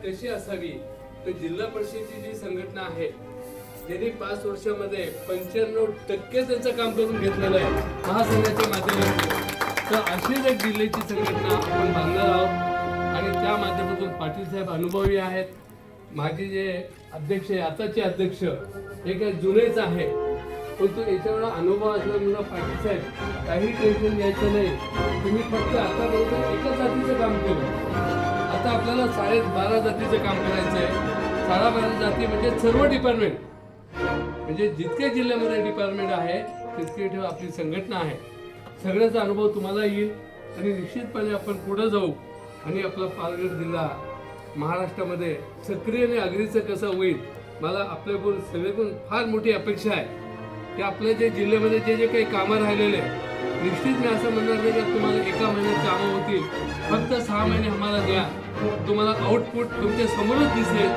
कशी असावी तर जिल्हा परिषदेची जी संघटना आहे त्यांनी 5 वर्षामध्ये 95% त्यांचं काम करून घेतलेलं आहे महासंघाच्या माध्यमातून. तर अशीच एक जिल्ह्याची संघटना आपण बांधणार आहोत आणि त्या माध्यमातून पाटील साहेब अनुभवी आहेत. माझे जे अध्यक्ष आहे आताचे अध्यक्ष हे काय जुनेच आहे परंतु याच्यावर अनुभव असल्यामुळे पाटील साहेब काही टेन्शन घ्यायचं नाही. तुम्ही फक्त आतापर्यंत एकाच जातीचं काम केलं, आता आपल्याला 12.5 जातीचं काम करायचं आहे. 12.5 जाती म्हणजे सर्व डिपार्टमेंट, म्हणजे जितके जिल्ह्यामध्ये डिपार्टमेंट आहे तितके ठेव आपली संघटना आहे. सगळ्याचा अनुभव तुम्हाला येईल आणि निश्चितपणे आपण पुढे जाऊ आणि आपला पालघर जिल्हा महाराष्ट्रामध्ये सक्रिय आणि अग्रेसर कसा होईल. मला आपल्याकडून सगळ्याकडून फार मोठी अपेक्षा आहे की आपल्या जे जिल्ह्यामध्ये जे काही कामं राहिलेले आहे निश्चित मी असं म्हणणार नाही की तुम्हाला एका महिन्यात कामं होतील. फक्त 6 महिने आम्हाला द्या, तुम्हाला आउटपुट तुमच्या समोरच दिसेल.